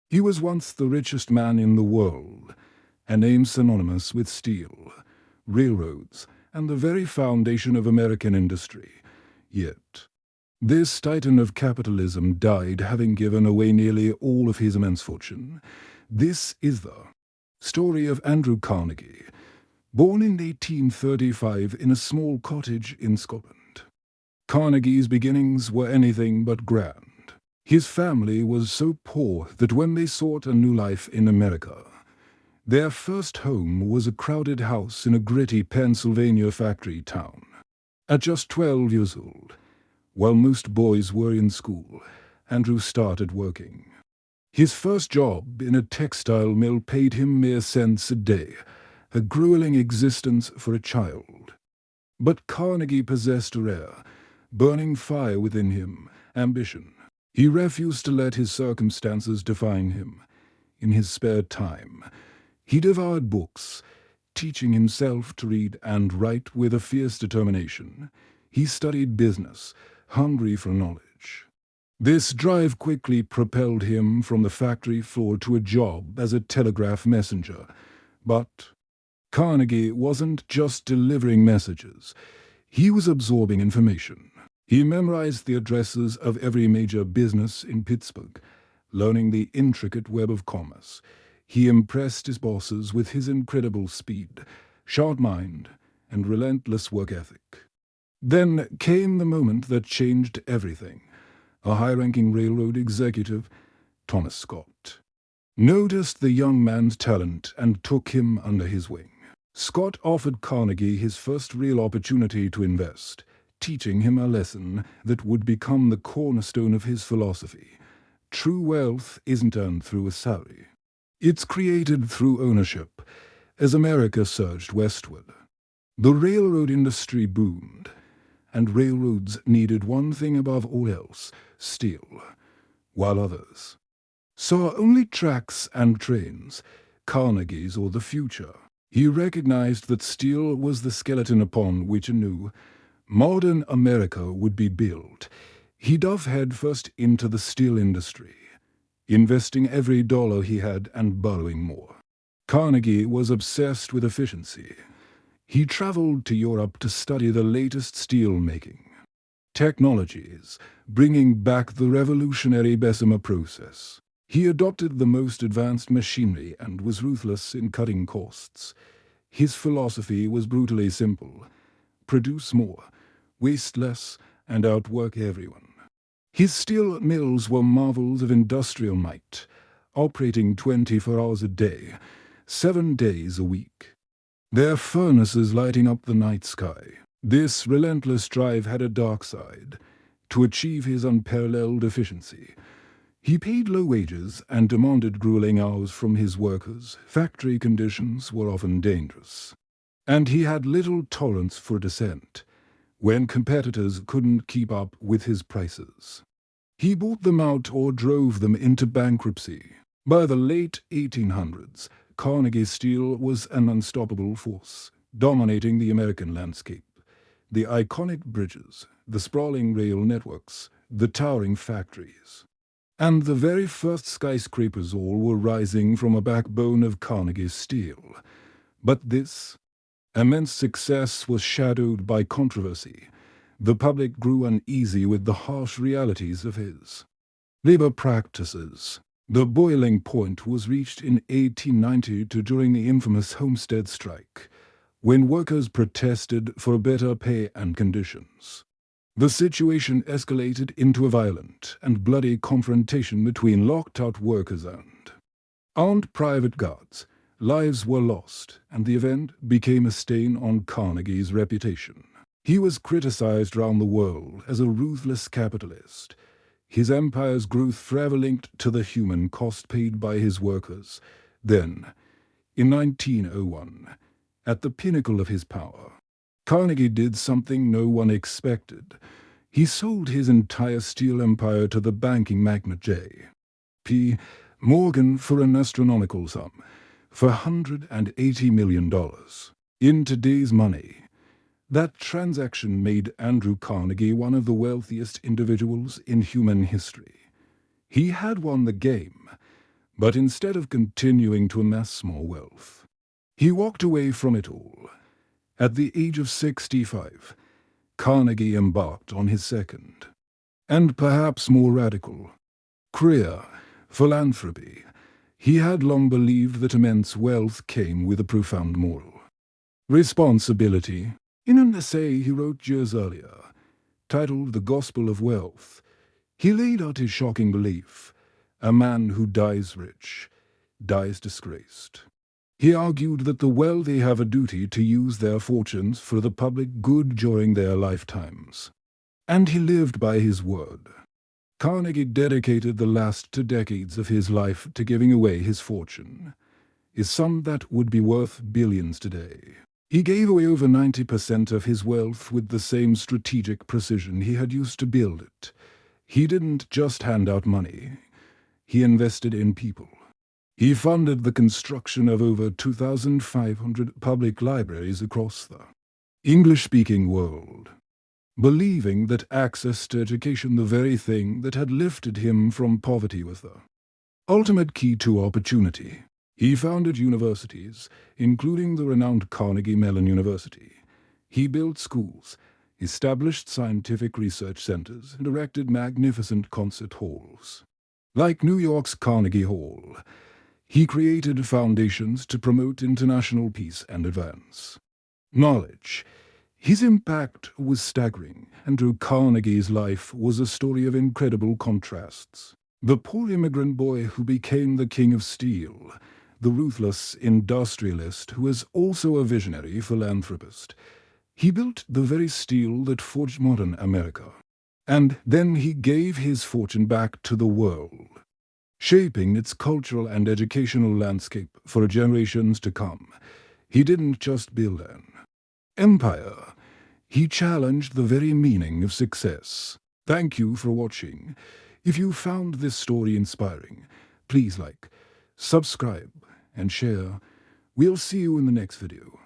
He was once the richest man in the world, a name synonymous with steel, railroads, and the very foundation of American industry. Yet, this titan of capitalism died having given away nearly all of his immense fortune. This is the story of Andrew Carnegie, born in 1835 in a small cottage in Scotland. Carnegie's beginnings were anything but grand. His family was so poor that when they sought a new life in America, their first home was a crowded house in a gritty Pennsylvania factory town. At just 12 years old, while most boys were in school, Andrew started working. His first job in a textile mill paid him mere cents a day, a grueling existence for a child. But Carnegie possessed a rare, burning fire within him, ambition. He refused to let his circumstances define him. In his spare time, he devoured books, teaching himself to read and write with a fierce determination. He studied business, hungry for knowledge. This drive quickly propelled him from the factory floor to a job as a telegraph messenger. But Carnegie wasn't just delivering messages. He was absorbing information. He memorized the addresses of every major business in Pittsburgh, learning the intricate web of commerce. He impressed his bosses with his incredible speed, sharp mind, and relentless work ethic. Then came the moment that changed everything. A high-ranking railroad executive, Thomas Scott, noticed the young man's talent and took him under his wing. Scott offered Carnegie his first real opportunity to invest, teaching him a lesson that would become the cornerstone of his philosophy. True wealth isn't earned through a salary. It's created through ownership. As America surged westward, the railroad industry boomed, and railroads needed one thing above all else, steel, while others saw only tracks and trains. Carnegie saw the future. He recognized that steel was the skeleton upon which a new, modern America would be built. He dove headfirst into the steel industry, investing every dollar he had and borrowing more. Carnegie was obsessed with efficiency. He traveled to Europe to study the latest steel-making technologies, bringing back the revolutionary Bessemer process. He adopted the most advanced machinery and was ruthless in cutting costs. His philosophy was brutally simple: produce more, waste less, and outwork everyone. His steel mills were marvels of industrial might, operating 24 hours a day, 7 days a week. Their furnaces lighting up the night sky. This relentless drive had a dark side. To achieve his unparalleled efficiency, he paid low wages and demanded grueling hours from his workers. Factory conditions were often dangerous, and he had little tolerance for dissent when competitors couldn't keep up with his prices. He bought them out or drove them into bankruptcy. By the late 1800s, Carnegie Steel was an unstoppable force, dominating the American landscape. The iconic bridges, the sprawling rail networks, the towering factories, and the very first skyscrapers all were rising from a backbone of Carnegie Steel. But this immense success was shadowed by controversy. The public grew uneasy with the harsh realities of his labor practices. The boiling point was reached in 1892 during the infamous Homestead strike, when workers protested for better pay and conditions. The situation escalated into a violent and bloody confrontation between locked-out workers and armed private guards. Lives were lost, and the event became a stain on Carnegie's reputation. He was criticized around the world as a ruthless capitalist. His empire's growth forever linked to the human cost paid by his workers. Then, in 1901, at the pinnacle of his power, Carnegie did something no one expected. He sold his entire steel empire to the banking magnate J.P. Morgan for an astronomical sum, for $180 million. In today's money, that transaction made Andrew Carnegie one of the wealthiest individuals in human history. He had won the game, But instead of continuing to amass more wealth, he walked away from it all. At the age of 65, Carnegie embarked on his second, and perhaps more radical, career, philanthropy. He had long believed that immense wealth came with a profound moral responsibility. In an essay he wrote years earlier, titled The Gospel of Wealth, he laid out his shocking belief: a man who dies rich, dies disgraced. He argued that the wealthy have a duty to use their fortunes for the public good during their lifetimes. And he lived by his word. Carnegie dedicated the last 2 decades of his life to giving away his fortune, a sum that would be worth billions today. He gave away over 90% of his wealth with the same strategic precision he had used to build it. He didn't just hand out money. He invested in people. He funded the construction of over 2,500 public libraries across the English-speaking world, believing that access to education, the very thing that had lifted him from poverty, was the ultimate key to opportunity. He founded universities, including the renowned Carnegie Mellon University. He built schools, established scientific research centers, and erected magnificent concert halls. Like New York's Carnegie Hall, he created foundations to promote international peace and advance knowledge. His impact was staggering, and through Carnegie's life was a story of incredible contrasts. The poor immigrant boy who became the king of steel, the ruthless industrialist who was also a visionary philanthropist. He built the very steel that forged modern America. And then he gave his fortune back to the world, shaping its cultural and educational landscape for generations to come. He didn't just build an empire. He challenged the very meaning of success. Thank you for watching. If you found this story inspiring, please like, subscribe, and share. We'll see you in the next video.